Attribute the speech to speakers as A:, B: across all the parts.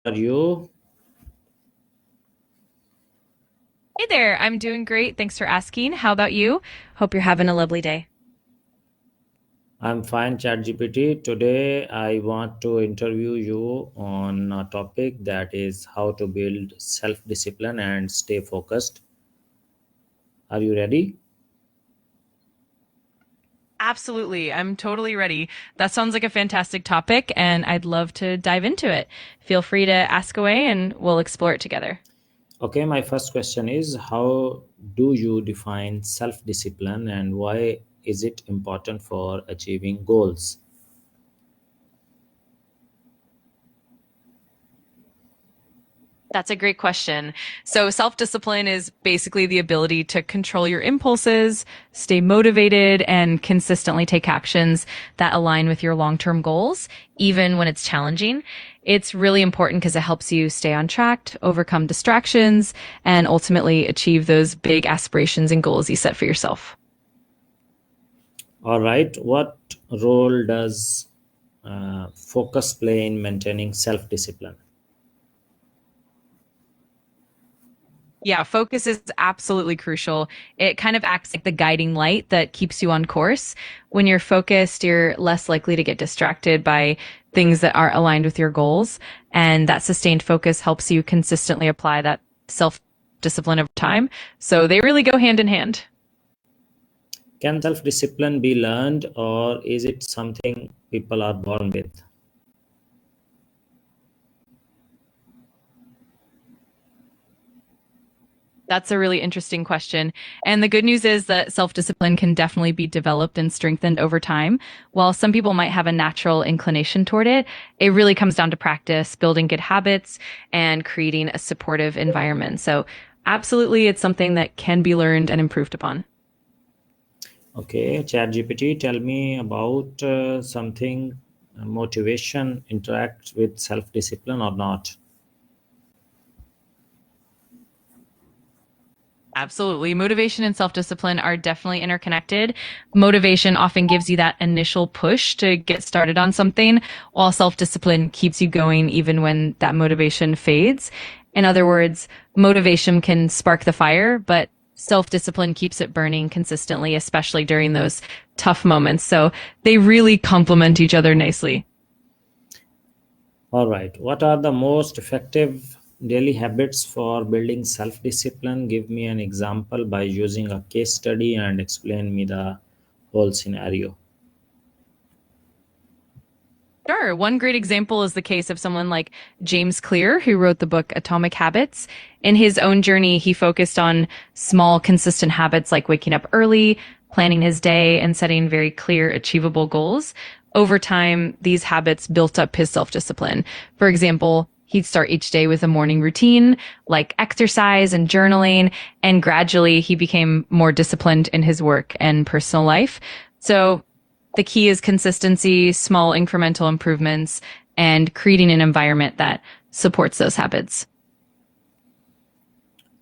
A: Are you?
B: Hey there, I'm doing great. Thanks for asking. How about you? Hope you're having a lovely day.
A: I'm fine, ChatGPT. Today, I want to interview you on a topic that is how to build self discipline and stay focused. Are you ready?
B: Absolutely. I'm totally ready. That sounds like a fantastic topic, and I'd love to dive into it. Feel free to ask away, and we'll explore it together.
A: Okay, my first question is how do you define self discipline and why is it important for achieving goals?
B: That's a great question. So, self discipline is basically the ability to control your impulses, stay motivated, and consistently take actions that align with your long term goals, even when it's challenging. It's really important because it helps you stay on track, overcome distractions, and ultimately achieve those big aspirations and goals you set for yourself.
A: All right, what role does focus play in maintaining self discipline?
B: Yeah, focus is absolutely crucial. It kind of acts like the guiding light that keeps you on course. When you're focused, you're less likely to get distracted by things that aren't aligned with your goals. And that sustained focus helps you consistently apply that self discipline over time. So they really go hand in hand.
A: Can self discipline be learned or is it something people are born with?
B: That's a really interesting question. And the good news is that self discipline can definitely be developed and strengthened over time. While some people might have a natural inclination toward it, it really comes down to practice, building good habits, and creating a supportive environment. So, absolutely, it's something that can be learned and improved upon.
A: Okay, ChatGPT, tell me about something motivation interacts with self discipline or not.
B: Absolutely. Motivation and self discipline are definitely interconnected. Motivation often gives you that initial push to get started on something, while self discipline keeps you going even when that motivation fades. In other words, motivation can spark the fire, but self discipline keeps it burning consistently, especially during those tough moments. So they really complement each other nicely.
A: All right, what are the most effective daily habits for building self discipline? Give me an example by using a case study and explain me the whole scenario.
B: Sure. One great example is the case of someone like James Clear, who wrote the book Atomic Habits. In his own journey, he focused on small, consistent habits like waking up early, planning his day, and setting very clear, achievable goals. Over time, these habits built up his self discipline. For example, he'd start each day with a morning routine like exercise and journaling, and gradually he became more disciplined in his work and personal life. So the key is consistency, small incremental improvements, and creating an environment that supports those habits.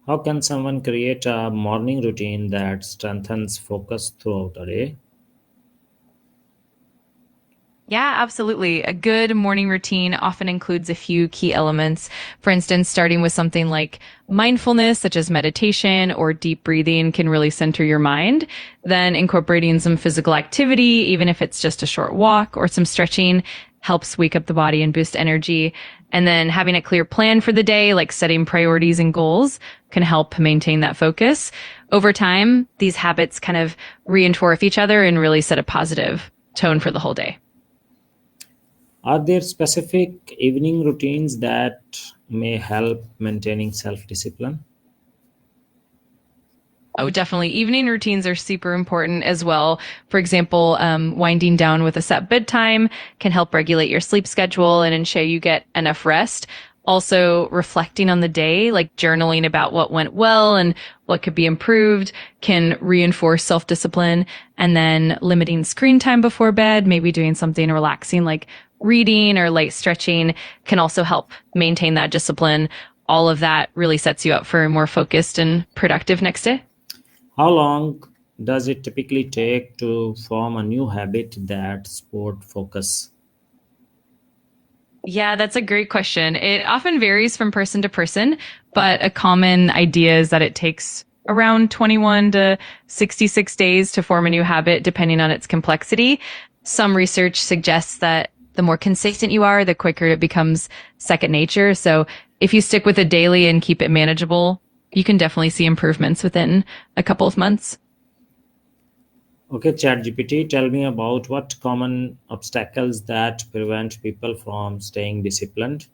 A: How can someone create a morning routine that strengthens focus throughout the day?
B: Yeah, absolutely. A good morning routine often includes a few key elements. For instance, starting with something like mindfulness, such as meditation or deep breathing, can really center your mind. Then incorporating some physical activity, even if it's just a short walk or some stretching, helps wake up the body and boost energy. And then having a clear plan for the day, like setting priorities and goals, can help maintain that focus. Over time, these habits kind of reinforce each other and really set a positive tone for the whole day.
A: Are there specific evening routines that may help maintaining self discipline?
B: Oh, definitely. Evening routines are super important as well. For example, winding down with a set bedtime can help regulate your sleep schedule and ensure you get enough rest. Also, reflecting on the day, like journaling about what went well and what could be improved, can reinforce self discipline. And then limiting screen time before bed, maybe doing something relaxing like reading or light stretching, can also help maintain that discipline. All of that really sets you up for a more focused and productive next day.
A: How long does it typically take to form a new habit that sport focus?
B: Yeah, that's a great question. It often varies from person to person, but a common idea is that it takes around 21 to 66 days to form a new habit, depending on its complexity. Some research suggests that the more consistent you are, the quicker it becomes second nature. So if you stick with it daily and keep it manageable, you can definitely see improvements within a couple of months.
A: Okay, ChatGPT, tell me about what common obstacles that prevent people from staying disciplined.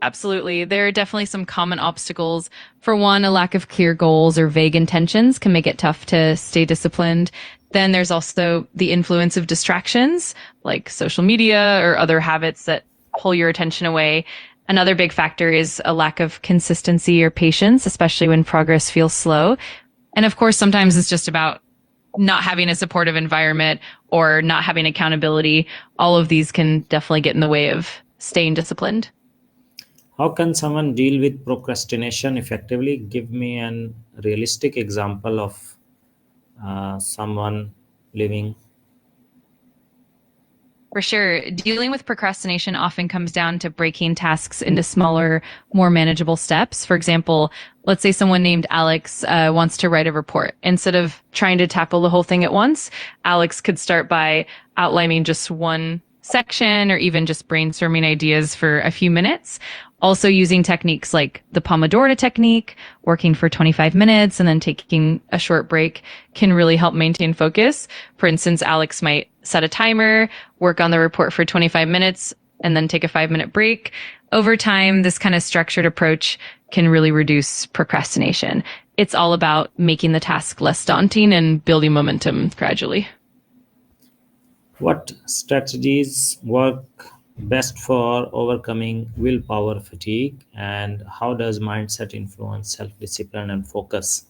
B: Absolutely. There are definitely some common obstacles. For one, a lack of clear goals or vague intentions can make it tough to stay disciplined. Then there's also the influence of distractions like social media or other habits that pull your attention away. Another big factor is a lack of consistency or patience, especially when progress feels slow. And of course, sometimes it's just about not having a supportive environment or not having accountability. All of these can definitely get in the way of staying disciplined.
A: How can someone deal with procrastination effectively? Give me an realistic example of someone living.
B: For sure. Dealing with procrastination often comes down to breaking tasks into smaller, more manageable steps. For example, let's say someone named Alex wants to write a report. Instead of trying to tackle the whole thing at once, Alex could start by outlining just one section or even just brainstorming ideas for a few minutes. Also using techniques like the Pomodoro technique, working for 25 minutes and then taking a short break can really help maintain focus. For instance, Alex might set a timer, work on the report for 25 minutes, and then take a 5-minute break. Over time, this kind of structured approach can really reduce procrastination. It's all about making the task less daunting and building momentum gradually.
A: What strategies work best for overcoming willpower fatigue, and how does mindset influence self discipline and focus?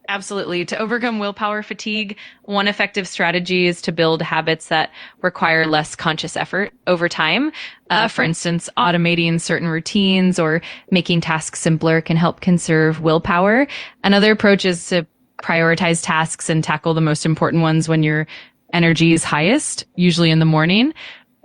B: Absolutely. To overcome willpower fatigue, one effective strategy is to build habits that require less conscious effort over time. For instance, automating certain routines or making tasks simpler can help conserve willpower. Another approach is to prioritize tasks and tackle the most important ones when your energy is highest, usually in the morning.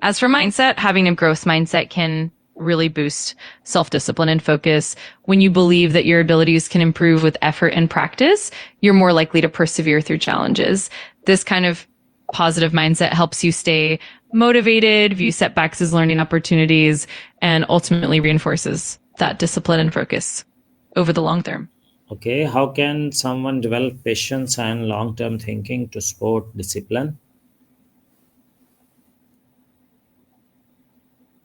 B: As for mindset, having a growth mindset can really boost self-discipline and focus. When you believe that your abilities can improve with effort and practice, you're more likely to persevere through challenges. This kind of positive mindset helps you stay motivated, view setbacks as learning opportunities, and ultimately reinforces that discipline and focus over the long term.
A: Okay, how can someone develop patience and long term thinking to support discipline?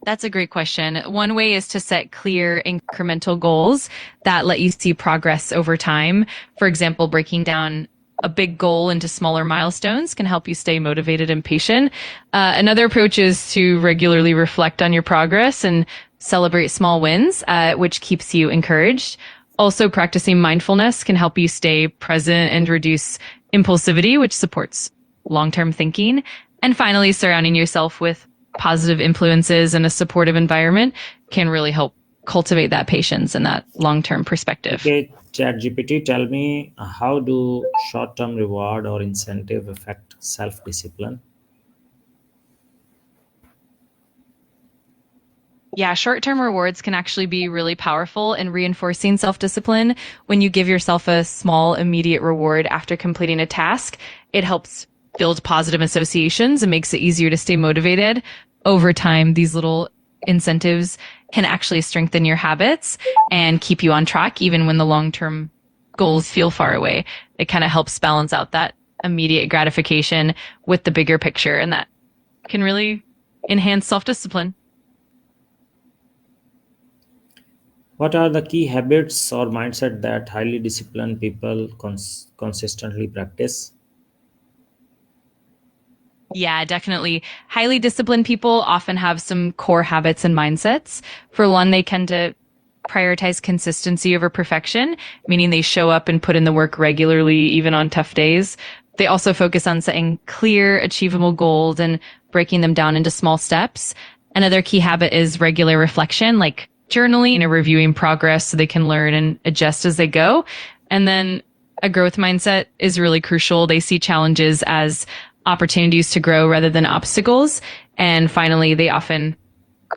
B: That's a great question. One way is to set clear incremental goals that let you see progress over time. For example, breaking down a big goal into smaller milestones can help you stay motivated and patient. Another approach is to regularly reflect on your progress and celebrate small wins, which keeps you encouraged. Also, practicing mindfulness can help you stay present and reduce impulsivity, which supports long-term thinking. And finally, surrounding yourself with positive influences and a supportive environment can really help cultivate that patience and that long-term perspective.
A: Okay, ChatGPT, tell me how do short term reward or incentive affect self discipline?
B: Yeah, short-term rewards can actually be really powerful in reinforcing self-discipline. When you give yourself a small immediate reward after completing a task, it helps build positive associations and makes it easier to stay motivated. Over time, these little incentives can actually strengthen your habits and keep you on track even when the long-term goals feel far away. It kind of helps balance out that immediate gratification with the bigger picture, and that can really enhance self-discipline.
A: What are the key habits or mindset that highly disciplined people consistently practice?
B: Yeah, definitely. Highly disciplined people often have some core habits and mindsets. For one, they tend to prioritize consistency over perfection, meaning they show up and put in the work regularly, even on tough days. They also focus on setting clear, achievable goals and breaking them down into small steps. Another key habit is regular reflection, like journaling and reviewing progress so they can learn and adjust as they go. And then a growth mindset is really crucial. They see challenges as opportunities to grow rather than obstacles. And finally, they often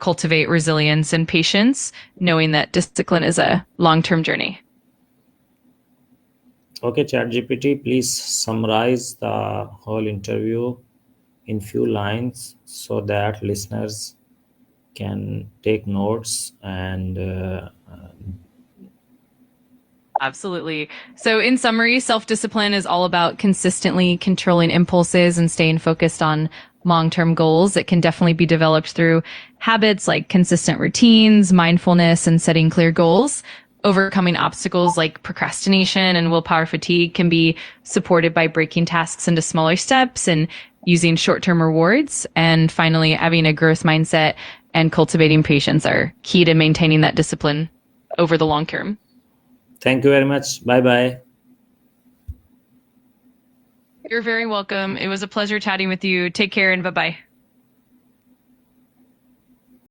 B: cultivate resilience and patience, knowing that discipline is a long-term journey.
A: Okay, ChatGPT, please summarize the whole interview in few lines so that listeners can take notes and
B: Absolutely. So, in summary, self discipline is all about consistently controlling impulses and staying focused on long term goals. It can definitely be developed through habits like consistent routines, mindfulness, and setting clear goals. Overcoming obstacles like procrastination and willpower fatigue can be supported by breaking tasks into smaller steps and using short term rewards. And finally, having a growth mindset and cultivating patience are key to maintaining that discipline over the long term.
A: thank you very much. Bye bye.
B: You're very welcome. It was a pleasure chatting with you. Take care and bye bye.